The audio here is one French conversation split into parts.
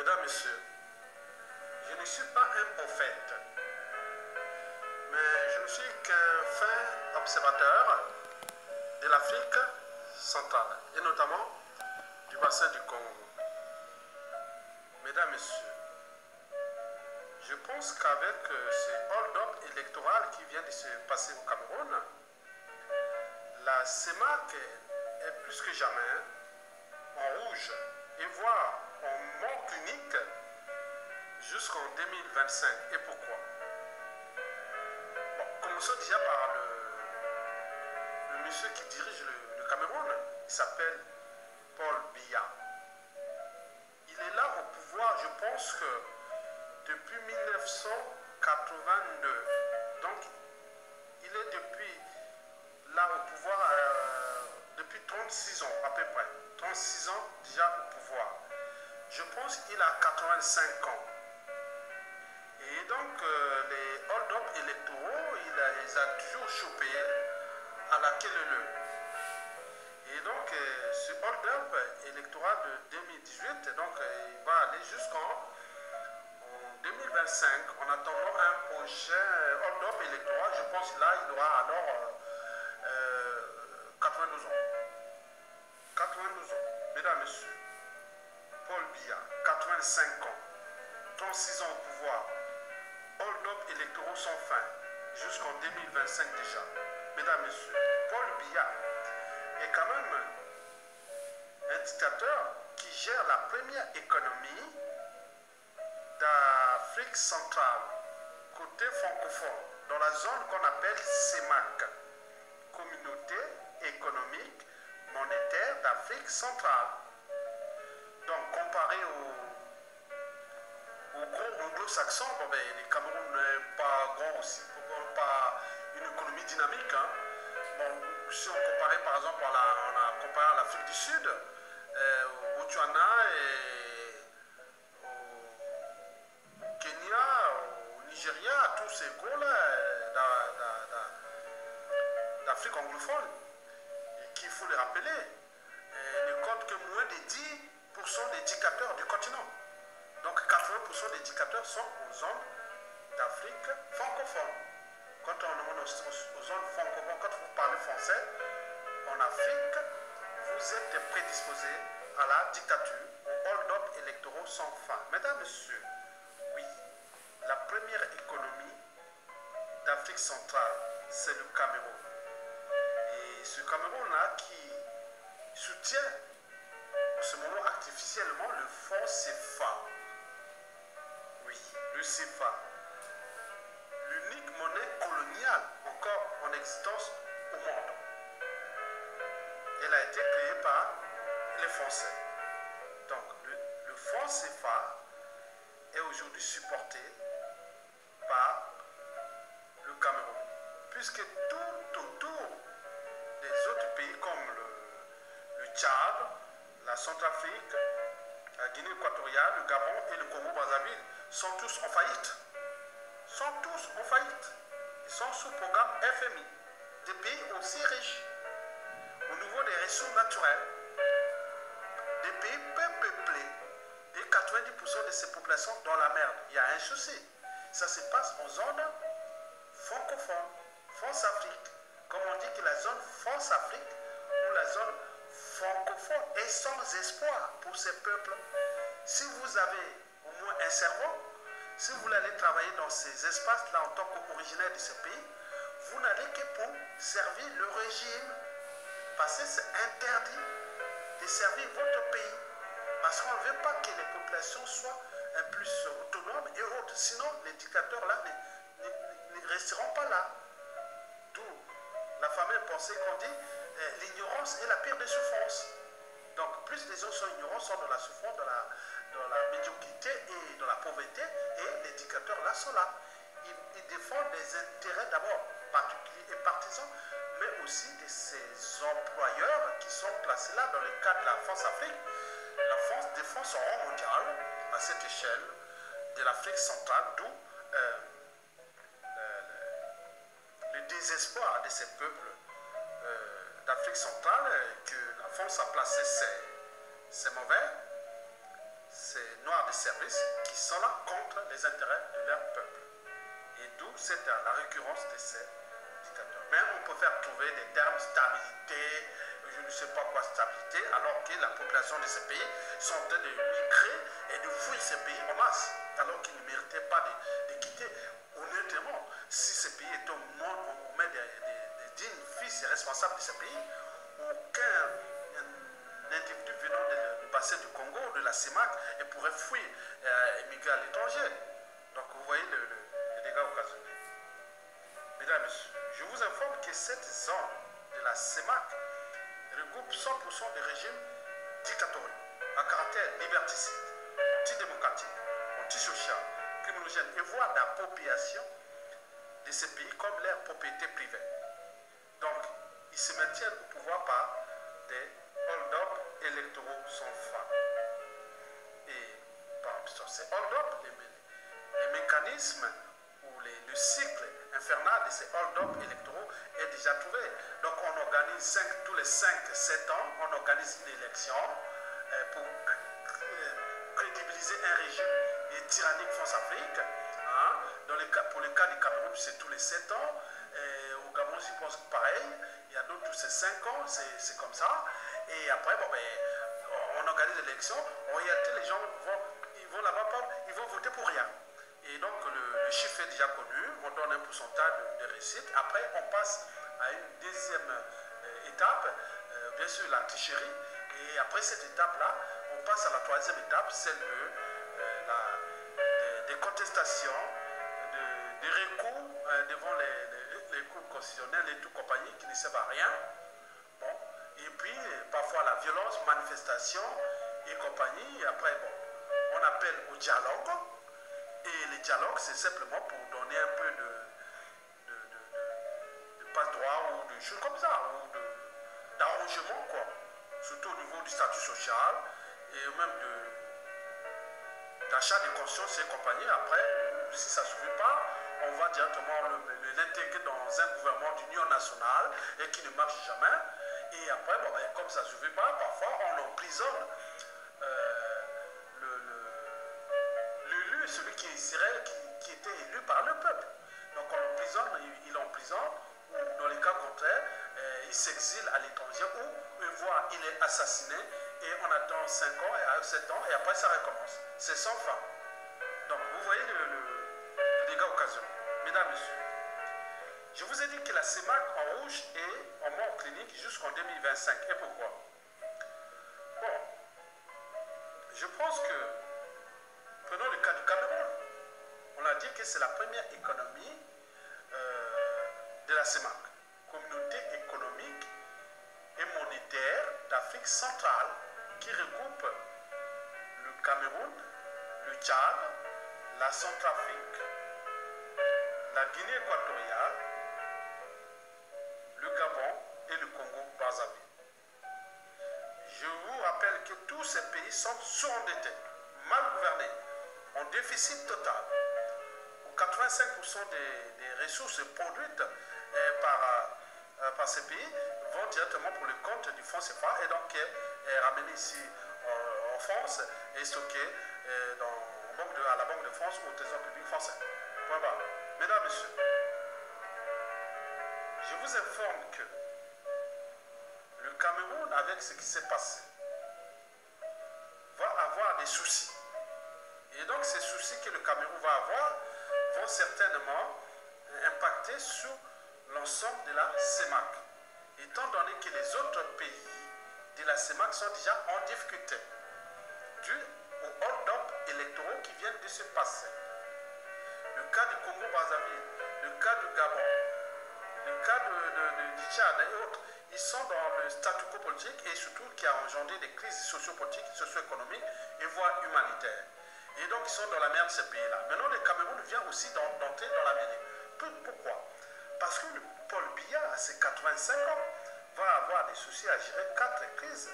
Mesdames, Messieurs, je ne suis pas un prophète, mais je ne suis qu'un fin observateur de l'Afrique centrale, et notamment du bassin du Congo. Mesdames, Messieurs, je pense qu'avec ce hold-up électoral qui vient de se passer au Cameroun, la CEMAC est plus que jamais en rouge, et voire en mort clinique jusqu'en 2025. Et pourquoi? Bon, commençons déjà par le monsieur qui dirige le Cameroun. Il s'appelle Paul Biya. Il est là au pouvoir, je pense que depuis 1982. Donc, il est depuis là au pouvoir depuis 36 ans à peu près. 36 ans déjà au pouvoir. Je pense qu'il a 85 ans. Et donc, les hold-up électoraux, il a toujours chopé à la queue leu. Et donc, ce hold-up électoral de 2018, donc, il va aller jusqu'en 2025, en attendant un prochain hold-up électoral. Je pense que là, il aura alors 92 ans. 92 ans. Mesdames, Messieurs, Paul Biya, 85 ans, 36 ans au pouvoir, hold-up électoraux sans fin, jusqu'en 2025 déjà. Mesdames, Messieurs, Paul Biya est quand même un dictateur qui gère la première économie d'Afrique centrale, côté francophone, dans la zone qu'on appelle CEMAC, Communauté économique monétaire d'Afrique centrale. Donc, comparé aux gros anglo-saxons, bon, ben, le Cameroun n'est pas grand aussi, pas une économie dynamique. Hein. Bon, si on comparait par exemple, on a comparé à l'Afrique du Sud, au Botswana et au Kenya, au Nigeria, à tous ces gros-là d'Afrique anglophone, qu'il faut les rappeler, ne comptent que moins de 10% des dictateurs du continent. Donc 80% des dictateurs sont aux zones d'Afrique francophone. Quand on est aux zones francophones, quand vous parlez français, en Afrique, vous êtes prédisposés à la dictature, aux hold-up électoraux sans fin. Mesdames, Messieurs, oui, la première économie d'Afrique centrale, c'est le Cameroun. Et ce Cameroun-là qui soutient en ce moment artificiellement le franc CFA. Oui, le CFA. L'unique monnaie coloniale encore en existence au monde. Elle a été créée par les Français. Donc, le franc CFA est aujourd'hui supporté par le Cameroun. Puisque tout autour des autres pays comme le Tchad, la Centrafrique, la Guinée équatoriale, le Gabon et le Congo-Brazzaville sont tous en faillite. Sont tous en faillite. Ils sont sous programme FMI. Des pays aussi riches au niveau des ressources naturelles. Des pays peu peuplés. Et 90% de ces populations dans la merde. Il y a un souci. Ça se passe en zone francophone, France-Afrique. Comme on dit que la zone France-Afrique ou la zone francophone est sans espoir pour ces peuples. Si vous avez au moins un cerveau, si vous voulez aller travailler dans ces espaces-là en tant qu'originaire de ce pays, vous n'allez que pour servir le régime. Parce que c'est interdit de servir votre pays. Parce qu'on ne veut pas que les populations soient plus autonomes et autres. Sinon, les dictateurs-là ne resteront pas là. D'où la fameuse pensée qu'on dit l'ignorance est la pire des souffrances. Donc, plus les gens sont ignorants, sont dans la souffrance, dans la médiocrité et dans la pauvreté, et les dictateurs-là sont là. Ils défendent des intérêts d'abord particuliers et partisans, mais aussi de ces employeurs qui sont placés là dans le cadre de la France-Afrique. La France défend son rang mondial à cette échelle de l'Afrique centrale, d'où le désespoir de ces peuples d'Afrique centrale que la France a placé, c'est mauvais, c'est noir des services qui sont là contre les intérêts de leur peuple. Et d'où la récurrence de ces dictateurs. Mais on peut faire trouver des termes stabilité, je ne sais pas quoi stabilité, alors que la population de ces pays sont en train de migrer et de fuir ces pays en masse, alors qu'ils ne méritaient pas de quitter. Honnêtement, si ces pays étaient au main des dignes fils et responsables de ces pays, aucun individu venant du bassin du Congo, de la CEMAC, et pourrait fuir et migrer à l'étranger. Donc vous voyez les dégâts occasionnés. Mesdames et messieurs, je vous informe que cette zone de la CEMAC regroupe 100% des régimes dictatoriaux à caractère liberticide, antidémocratique, antisocial, criminogène et voire d'appropriation de ces pays comme leur propriété privée. Donc, ils se maintiennent au pouvoir par des hold-up électoraux sans fin. Et parmi ces hold-up, les mécanismes ou le cycle infernal de ces hold-up électoraux est déjà trouvé. Donc on organise tous les 5-7 ans, on organise une élection pour crédibiliser un régime tyrannique France-Afrique. Pour le cas du Cameroun, c'est tous les 7 ans. Au Gabon, je pense que pareil. Il y a d'autres tous ces 5 ans, c'est comme ça. Et après, on organise l'élection. En réalité, les gens vont là-bas, ils vont voter pour rien. Et donc, le chiffre est déjà connu. On donne un pourcentage de réussite. Après, on passe à une deuxième étape, bien sûr, la tricherie. Et après cette étape-là, on passe à la troisième étape, celle des contestations, des recours devant les cours constitutionnels et tout compagnie qui ne servent à rien. Bon. Et puis, parfois, la violence, manifestation et compagnie. Et après, on appelle au dialogue. Et le dialogue, c'est simplement pour donner un peu de passe-droit ou de choses comme ça, ou d'arrangement, quoi. Surtout au niveau du statut social et même d'achat de conscience et compagnie. Après, si ça ne suffit pas, on va directement l'intégrer dans un gouvernement d'union nationale et qui ne marche jamais. Et après, comme ça ne suffit pas, parfois on emprisonne l'élu, celui qui était élu par le peuple. Donc on l'emprisonne, il emprisonne, ou dans les cas contraires, il s'exile à l'étranger, ou une fois il est assassiné, et on attend 5 ans, et 7 ans, et après ça recommence. C'est sans fin. Donc vous voyez le dégât occasionné. Mesdames, Messieurs, je vous ai dit que la CEMAC en rouge est en mort clinique jusqu'en 2025. Et pourquoi? Bon, je pense que, prenons le cas du Cameroun. On a dit que c'est la première économie de la CEMAC, Communauté économique et monétaire d'Afrique centrale, qui regroupe le Cameroun, le Tchad, la Centrafrique, la Guinée équatoriale, le Gabon et le Congo-Brazzaville. Je vous rappelle que tous ces pays sont sous-endettés, mal gouvernés, en déficit total. 85% des ressources produites par ces pays vont directement pour le compte du fonds CFA et donc ramenées ici en France et stockées à la Banque de France ou au Trésor public français. Point barre. Mesdames, Messieurs, je vous informe que le Cameroun, avec ce qui s'est passé, va avoir des soucis. Et donc ces soucis que le Cameroun va avoir vont certainement impacter sur l'ensemble de la CEMAC, étant donné que les autres pays de la CEMAC sont déjà en difficulté, dû aux hold-up électoraux qui viennent de se passer. Le cas du Congo-Brazzaville, le cas du Gabon, le cas du Tchad et autres, ils sont dans le statu quo politique et surtout qui a engendré des crises sociopolitiques, socio-économiques et voire humanitaires. Et donc ils sont dans la merde de ces pays-là. Maintenant, le Cameroun vient aussi d'entrer dans la mêlée. Pourquoi? Parce que le Paul Biya, à ses 85 ans, va avoir des soucis à gérer 4 crises.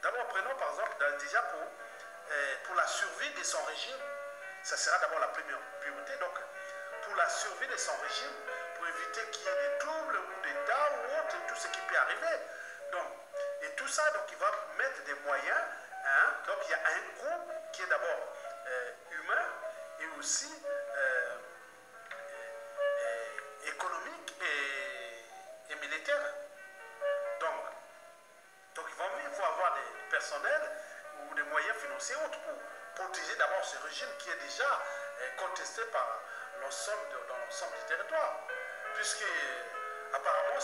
D'abord, prenons par exemple, déjà pour la survie de son régime, ça sera d'abord la première priorité. Donc, pour la survie de son régime, pour éviter qu'il y ait des troubles ou des d'État ou autre, tout ce qui peut arriver. Donc, et tout ça, donc, il va mettre des moyens. Donc, il y a un groupe qui est d'abord aussi économique et militaire. Donc il faut avoir des personnels ou des moyens financiers autres pour protéger d'abord ce régime qui est déjà contesté par dans l'ensemble du territoire. Puisque apparemment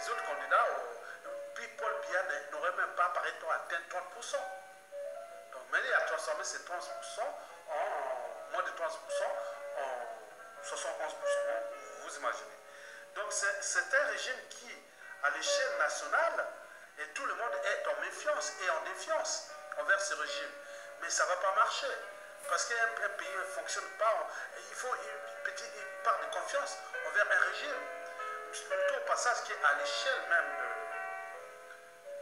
les autres candidats, puis Paul Biya n'aurait même pas, paraît-on, atteint 30%. Donc mais il a transformé ces 30% en moins de 30% en 71%. Vous imaginez. Donc c'est un régime qui, à l'échelle nationale, et tout le monde est en méfiance et en défiance envers ce régime. Mais ça ne va pas marcher. Parce qu'un pays ne fonctionne pas. Il faut une part de confiance envers un régime. Plutôt au passage qui est à l'échelle même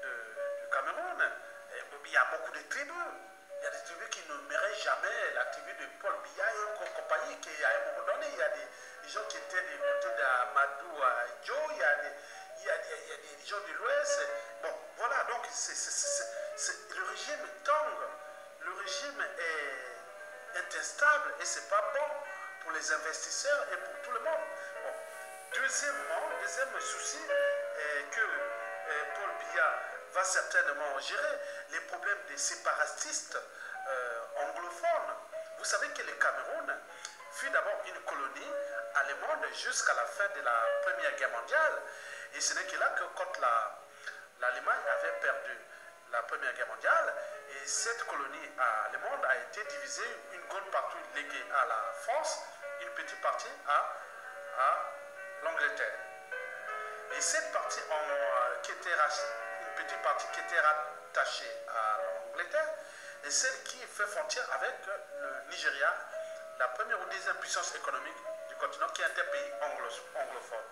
du Cameroun, il y a beaucoup de tribus. Il y a des tribus qui ne méritent jamais la tribu de Paul Biya et compagnie, qui à un moment donné, il y a des gens qui étaient du côté d'Amadou à Djo, il y a des gens de l'Ouest. Bon, voilà, donc le régime tangue, le régime est instable et c'est pas bon pour les investisseurs et pour tout le monde. Bon. Deuxième souci est que Paul Biya va certainement gérer les problèmes des séparatistes anglophones. Vous savez que le Cameroun fut d'abord une colonie allemande jusqu'à la fin de la Première Guerre mondiale. Et ce n'est que là que quand l'Allemagne avait perdu la Première Guerre mondiale, et cette colonie allemande a été divisée, une grande partie léguée à la France, une petite partie à l'Angleterre. Et cette partie une petite partie qui était rattachée à l'Angleterre, est celle qui fait frontière avec le Nigeria, la première ou deuxième puissance économique du continent, qui est un pays anglophone.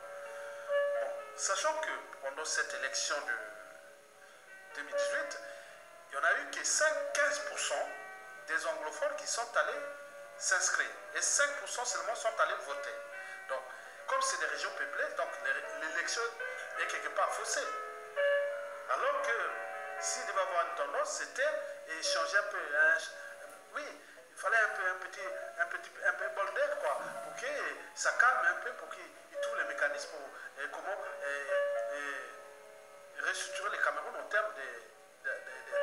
Bon, sachant que pendant cette élection de 2018, il n'y en a eu que 15% des anglophones qui sont allés s'inscrire. Et 5% seulement sont allés voter. Donc, comme c'est des régions peuplées, donc l'élection est quelque part faussée. Alors que s'il devait avoir une tendance, c'était changer un peu. Oui, il fallait un peu bol d'air, quoi, pour que ça calme un peu, pour qu'il trouve les mécanismes pour comment restructurer le Cameroun en termes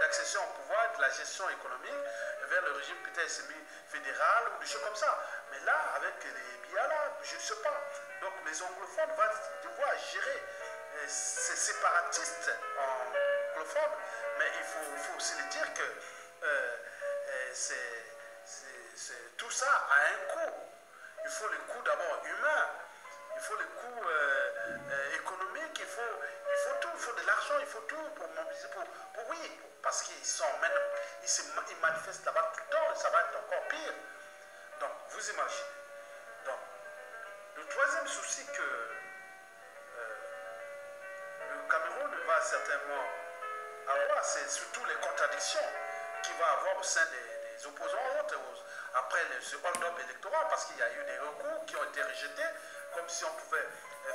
d'accession au pouvoir, de la gestion économique vers le régime peut-être semi-fédéral ou des choses comme ça. Mais là, avec les Biya là, je ne sais pas. Donc les anglophones vont devoir gérer ces séparatistes anglophones, mais il faut aussi le dire que tout ça a un coût. Il faut le coût d'abord humain, il faut le coût économique, il faut tout, il faut de l'argent, il faut tout pour mobiliser, oui, parce qu'ils manifestent là-bas tout le temps et ça va être encore pire. Donc, vous imaginez. Donc, le troisième souci que le Cameroun va certainement avoir, c'est surtout les contradictions qu'il va avoir au sein des opposants après ce hold-up électoral, parce qu'il y a eu des recours qui ont été rejetés, comme si on pouvait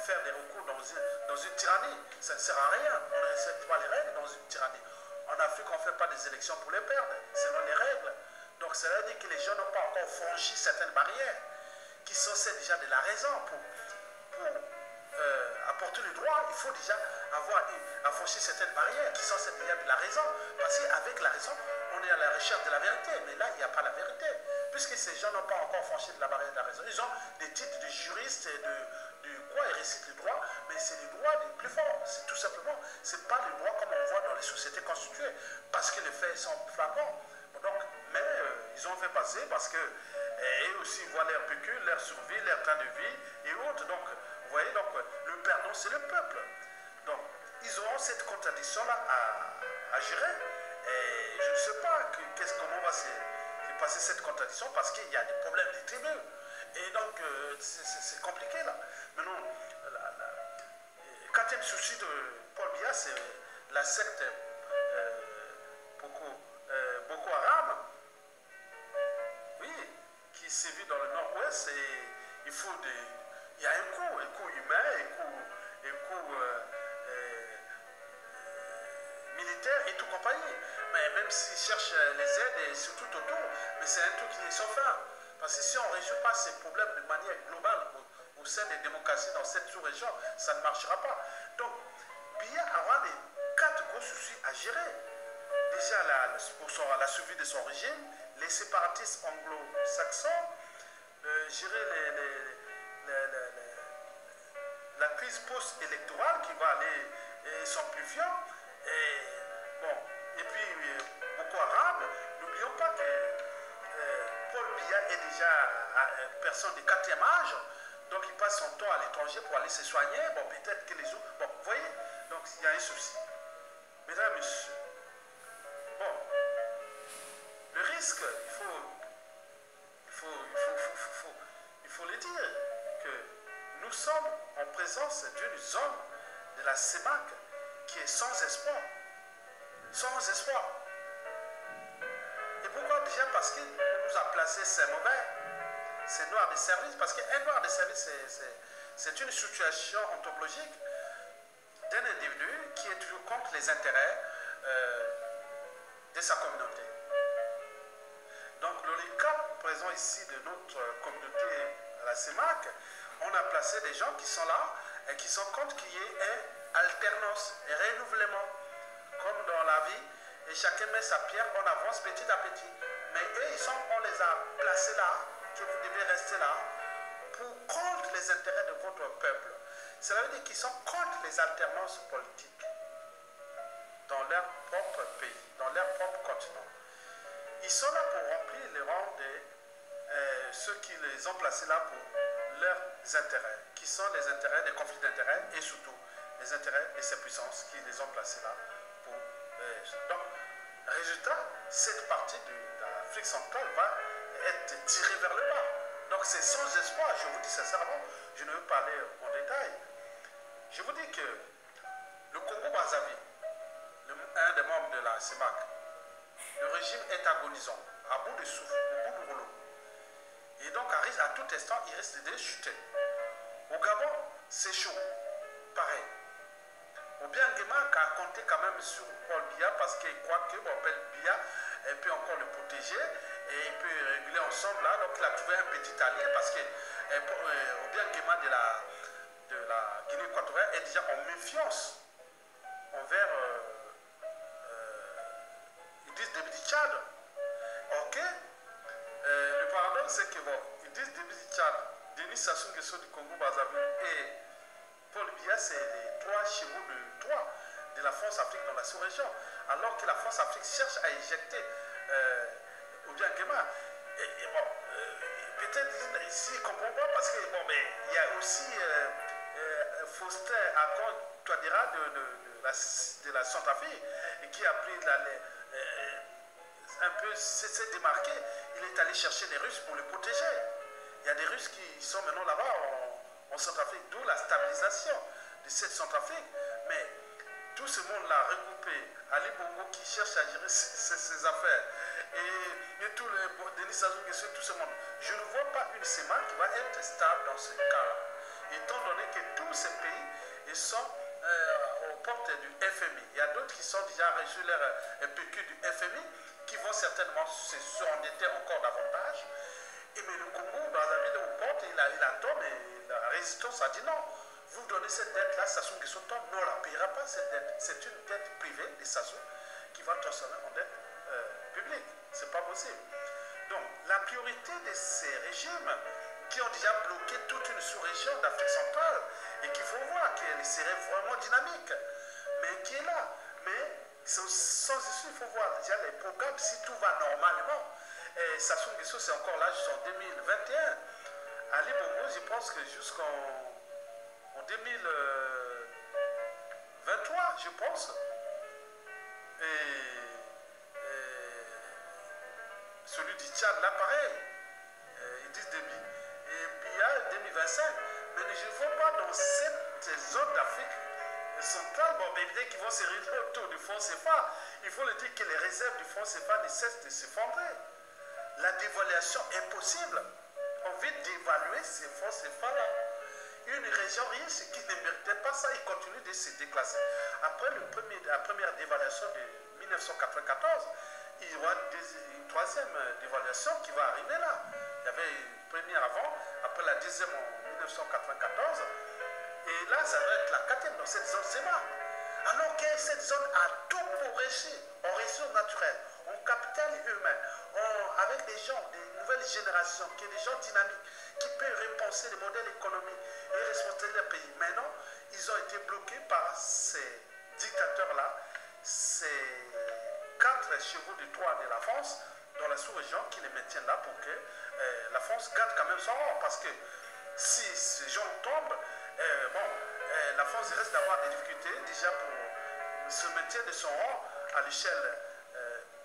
faire des recours dans une tyrannie. Ça ne sert à rien, on ne respecte pas les règles dans une tyrannie. En Afrique, on ne fait pas des élections pour les perdre, selon les règles. Donc ça veut dire que les gens n'ont pas encore franchi certaines barrières, qui sont celles déjà de la raison. Pour apporter le droit, il faut déjà avoir franchi certaines barrières qui sont celles déjà de la raison. Parce qu'avec la raison, on est à la recherche de la vérité. Mais là, il n'y a pas la vérité. Puisque ces gens n'ont pas encore franchi de la barrière de la raison. Ils ont des titres de juristes et de quoi ils récitent le droit, mais c'est le droit des plus forts. C'est tout simplement, c'est pas le droit comme on voit dans les sociétés constituées, parce que les faits sont flagrants. Donc, mais ils ont fait passer parce que eux aussi voient leur pécule, leur survie, leur temps de vie et autres. Donc, vous voyez, donc le perdant, c'est le peuple. Donc, ils auront cette contradiction-là à gérer. Et je ne sais pas comment va se passer cette contradiction, parce qu'il y a des problèmes des tribus. Et donc, c'est compliqué là. Maintenant, le quatrième souci de Paul Biya, c'est la secte Boko Haram. Oui, qui sévit dans le nord-ouest. Et il y a un coût humain, un coût militaire et tout compagnie. Mais même s'ils cherchent les aides et surtout autour, mais c'est un truc qui est sans fin. Parce que si on ne résout pas ces problèmes de manière globale au sein des démocraties dans cette sous-région, ça ne marchera pas. Donc, Biya aura les 4 gros soucis à gérer. Déjà, pour la survie de son régime, les séparatistes anglo-saxons, gérer la crise post-électorale qui va aller s'amplifiant. Et puis, Boko Haram, n'oublions pas que Paul Biya est déjà personne de 4e âge, donc il passe son temps à l'étranger pour aller se soigner. Bon, peut-être que les autres. Bon, vous voyez, donc il y a un souci. Mesdames et messieurs, bon, le risque, il faut le dire, que nous sommes en présence d'une zone de la CEMAC qui est sans espoir. Sans espoir. Et pourquoi? Déjà parce qu'il nous a placé ces mauvais, ces noirs de service. Parce qu'un noir de service, c'est une situation ontologique d'un individu qui est toujours contre les intérêts de sa communauté. Donc, dans les cas présents ici de notre communauté à la CEMAC, on a placé des gens qui sont là et qui sont contre qu'il y ait une alternance, un renouvellement, comme dans la vie, et chacun met sa pierre, on avance petit à petit. Mais eux, on les a placés là, que vous devez rester là, pour contre les intérêts de votre peuple. Cela veut dire qu'ils sont contre les alternances politiques dans leur propre pays, dans leur propre continent. Ils sont là pour remplir les rangs de ceux qui les ont placés là pour leurs intérêts, qui sont les intérêts des conflits d'intérêts et surtout les intérêts de ces puissances qui les ont placés là pour. Donc, résultat, cette partie de l'Afrique centrale va être tirée vers le bas. Donc, c'est sans espoir, je vous dis sincèrement, je ne veux pas aller en détail. Je vous dis que le Congo-Brazzaville, un des membres de la CEMAC, le régime est agonisant, à bout de souffle, au bout du rouleau. Et donc, à tout instant, il risque de chuter. Au Gabon, c'est chaud. Pareil. Au Biangema, qui a compté quand même sur Paul Biya, parce qu'il croit que Paul Biya peut encore le protéger et il peut réguler ensemble là. Donc, il a trouvé un petit allié parce que au Biangema de la Guinée équatoriale est déjà en méfiance envers ils disent début du Tchad. Ok. Le paradoxe, c'est que ils disent début du Tchad, Denis Sassou Nguesso du Congo-Brazzaville et Paul Biya, c'est les 3 chevaux de la France-Afrique dans la sous-région. Alors que la France-Afrique cherche à éjecter au Biangema. Peut-être ici, il ne comprend pas parce que il y a aussi Faustin Akon Touadéra de la Centrafrique qui a pris un peu s'est démarqué. Il est allé chercher les Russes pour le protéger. Il y a des Russes qui sont maintenant là-bas en Centrafrique, d'où la stabilisation de cette Centrafrique. Mais tout ce monde-là regroupé, Ali Bongo qui cherche à gérer ses affaires, et tout le Denis Sassou Nguesso, tout ce monde, je ne vois pas une CEMAC qui va être stable dans ce cas-là. Étant donné que tous ces pays sont aux portes du FMI. Il y a d'autres qui sont déjà reçus leur PQ du FMI, qui vont certainement se surendetter encore davantage. Mais le Congo, dans la ville aux portes, il a tort, mais la résistance a dit non. Vous donnez cette dette-là, Sassou Nguesso, on ne la payera pas cette dette. C'est une dette privée de Sassou qui va transformer en dette publique. Ce n'est pas possible. Donc, la priorité de ces régimes qui ont déjà bloqué toute une sous-région d'Afrique centrale et qu'il faut voir qu'elle serait vraiment dynamique, mais qui est là. Mais sans issue, il faut voir déjà les programmes, si tout va normalement. Et Sassou Nguesso, c'est encore là jusqu'en 2021. Ali Bongo, je pense que jusqu'en 2023, je pense. Et celui du Tchad, là, pareil. Ils disent début. Et Biya, 2025. Mais je ne vois pas dans cette zone d'Afrique centrale, peut-être qu'ils vont se réunir autour du fonds CFA. Il faut le dire que les réserves du fonds CFA ne cessent de s'effondrer. La dévaluation est possible. On vient d'évaluer ces fonds CFA-là. Une région riche qui ne méritait pas ça, il continue de se déclasser. Après la première dévaluation de 1994, il y aura une troisième dévaluation qui va arriver là. Il y avait une première avant, après la deuxième en 1994. Et là, ça va être la quatrième dans cette zone CEMA. Alors que cette zone a tout pour réussir, en ressources naturelles, en capital humain, avec des gens, des nouvelles générations, qui sont des gens dynamiques, qui peuvent repenser les modèles économiques et responsabiliser le pays. Maintenant, ils ont été bloqués par ces dictateurs-là, ces 4 chevaux de Troie de la France, dans la sous-région, qui les maintiennent là pour que la France garde quand même son rang. Parce que si ces gens tombent, la France risque d'avoir des difficultés déjà pour se maintenir de son rang à l'échelle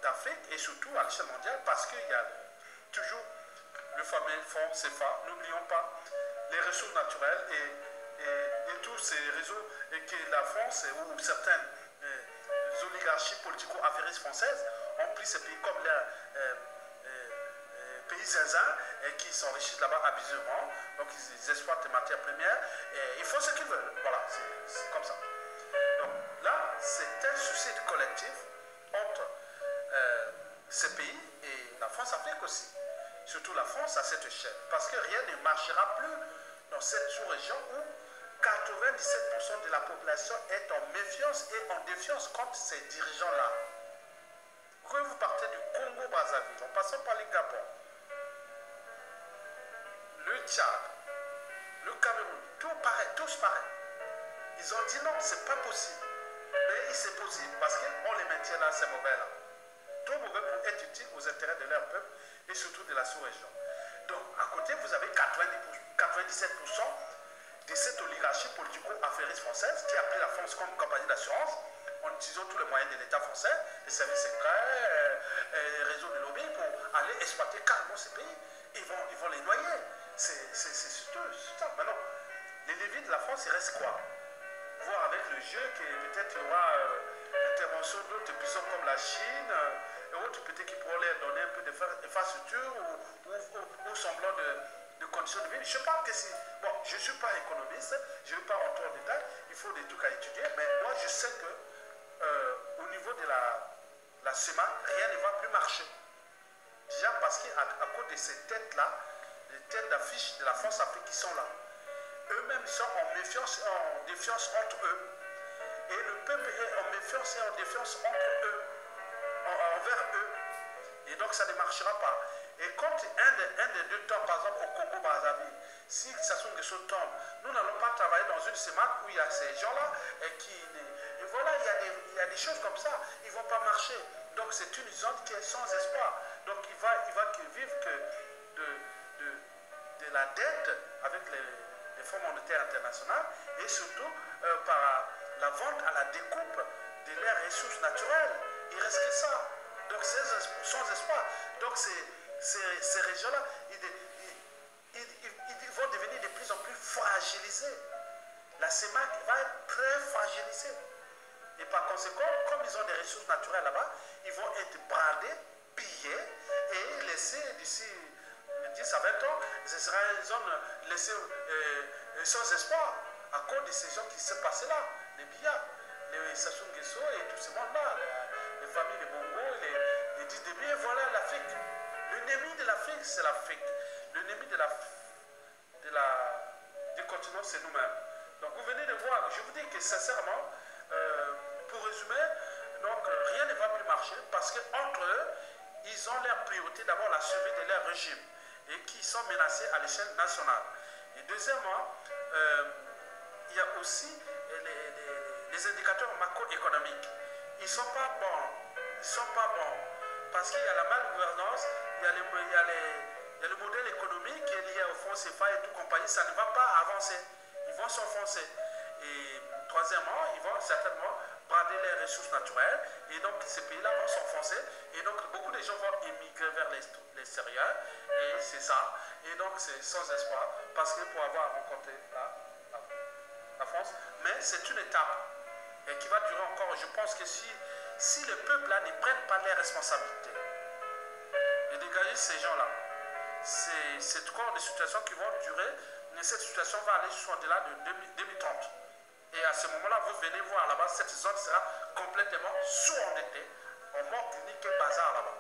d'Afrique et surtout à l'échelle mondiale, parce qu'il y a toujours le fameux fonds CFA. N'oublions pas les ressources naturelles et tous ces réseaux et que la France ou certaines oligarchies politico-affairistes françaises ont pris ces pays comme les pays zinzins qui s'enrichissent là-bas abusivement. Donc ils exploitent les matières premières et ils font ce qu'ils veulent. Voilà, c'est comme ça. Donc là, c'est un suicide collectif entre ces pays et la France-Afrique aussi. Surtout la France à cette échelle. Parce que rien ne marchera plus dans cette sous-région où 97% de la population est en méfiance et en défiance contre ces dirigeants-là. Quand vous partez du Congo-Brazzaville, en passant par le Gabon, le Tchad, le Cameroun, tous pareil. Ils ont dit non, c'est pas possible. Mais c'est possible parce qu'on les maintient là, ces mauvais-là. Trop mauvais pour être utile aux intérêts de leur peuple et surtout de la sous-région. Donc, à côté, vous avez 97% de cette oligarchie politico-affairiste française qui a pris la France comme compagnie d'assurance en utilisant tous les moyens de l'État français, les services secrets, les réseaux de lobby pour aller exploiter carrément ces pays. Ils vont les noyer. C'est surtout ça. Maintenant, les leviers de la France, il reste quoi? Voir avec le jeu que peut-être il y aura l'intervention d'autres puissants comme la Chine et autres peut-être qui pourront leur donner un peu d'infrastructure ou semblant de conditions de vie. Je pense que si... Bon, je ne suis pas économiste, je ne vais pas rentrer en détail, il faut des trucs à étudier, mais moi je sais que au niveau de la CEMA, rien ne va plus marcher. Déjà parce qu'à cause de ces têtes-là, les têtes d'affiche de la France-Afrique qui sont là, eux-mêmes sont en méfiance et en défiance entre eux. Et le peuple est en méfiance et en défiance entre eux, envers eux. Et donc ça ne marchera pas. Et quand un des deux temps, par exemple au Congo-Brazzaville, si Sassou Nguesso tombe, nous n'allons pas travailler dans une semaine où il y a ces gens-là et voilà, il y a des choses comme ça, ils ne vont pas marcher. Donc c'est une zone qui est sans espoir. Donc il va que vivre que de la dette avec les Fonds monétaires internationaux et surtout par la vente à la découpe de leurs ressources naturelles. Il reste que ça. Donc c'est sans espoir. Donc ces régions-là, ils vont devenir de plus en plus fragilisés. La CEMAC va être très fragilisée. Et par conséquent, comme ils ont des ressources naturelles là-bas, ils vont être bradés, pillés et laissés d'ici 10 à 20 ans, ce sera une zone laissée sans espoir à cause de ces gens qui se passaient là, les billards, les Sassou Nguesso et tout ce monde-là, les familles de Bongo, les 10 débits, et voilà l'Afrique. L'ennemi de l'Afrique, c'est l'Afrique. L'ennemi du continent, c'est nous-mêmes. Donc vous venez de voir, je vous dis que sincèrement, pour résumer, donc rien ne va plus marcher parce qu'entre eux, ils ont leur priorité d'abord la survie de leur régime et qui sont menacés à l'échelle nationale. Et deuxièmement, il y a aussi les indicateurs macroéconomiques. Ils ne sont pas bons. Ils ne sont pas bons. Parce qu'il y a la malgouvernance, il y a le modèle économique qui est lié au fonds CFA et tout compagnie. Ça ne va pas avancer. Ils vont s'enfoncer. Et troisièmement, ils vont certainement brader les ressources naturelles. Et donc, ces pays-là vont s'enfoncer. Et donc, beaucoup de gens vont émigrer vers l'extérieur. Et c'est ça. Et donc, c'est sans espoir. Parce que pour avoir rencontré la France, mais c'est une étape. Et qui va durer encore. Je pense que si le peuple-là ne prenne pas les responsabilités et dégager ces gens-là, c'est encore des situations qui vont durer. Mais cette situation va aller jusqu'au-delà de 2030. Et à ce moment-là, vous venez voir là-bas, cette zone sera complètement sous-endettée en mort clinique et bazar là-bas.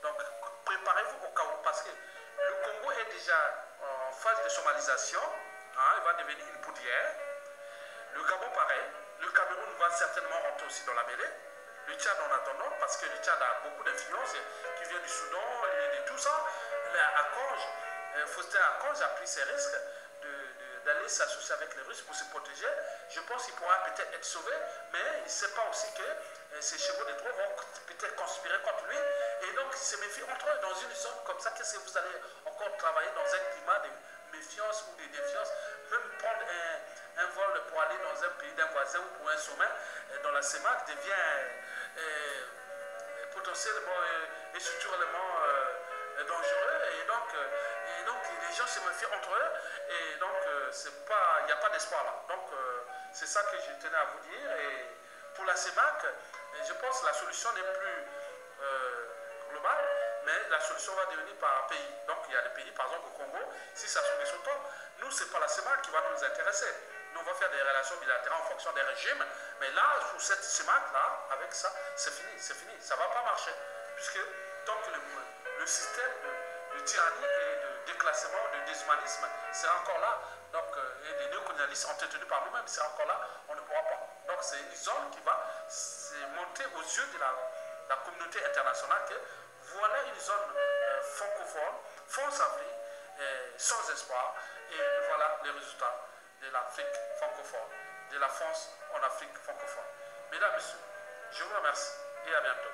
Donc, préparez-vous au cas où, parce que le Congo est déjà en phase de somalisation, hein, il va devenir une poudrière. Le Gabon, pareil. Le Cameroun va certainement rentrer aussi dans la mêlée. Le Tchad en attendant, parce que le Tchad a beaucoup d'influence qui vient du Soudan et de tout ça. Faustin Archange a pris ses risques d'aller s'associer avec les Russes pour se protéger. Je pense qu'il pourra peut-être être sauvé, mais il ne sait pas aussi que ces chevaux de Troie vont peut-être conspirer contre lui. Et donc, il se méfie entre eux dans une zone comme ça. Qu'est-ce que vous allez encore travailler dans un climat de méfiance ou de défiance? Même prendre un vol pour aller dans un pays d'un voisin ou pour un sommet dans la CEMAC devient potentiellement et structurellement dangereux. Et donc, les gens se méfient entre eux. Et donc, il n'y a pas d'espoir là. Donc, c'est ça que je tenais à vous dire. Et pour la CEMAC, je pense que la solution n'est plus globale, mais la solution va devenir par pays. Donc, il y a des pays, par exemple au Congo, si ça se met sur top, nous, ce n'est pas la CEMAC qui va nous intéresser. Nous, on va faire des relations bilatérales en fonction des régimes. Mais là, sous cette CEMAC-là, avec ça, c'est fini, c'est fini. Ça ne va pas marcher. Puisque tant que le système de tyrannie et de déclassement, de déshumanisme, c'est encore là. Donc, et des néocolonialistes entretenus par nous-mêmes, c'est encore là, on ne pourra pas. Donc, c'est une zone qui va se monter aux yeux de la communauté internationale que voilà une zone francophone, France-Afrique, sans espoir. Et voilà les résultats de l'Afrique francophone, de la France en Afrique francophone. Mesdames, Messieurs, je vous remercie et à bientôt.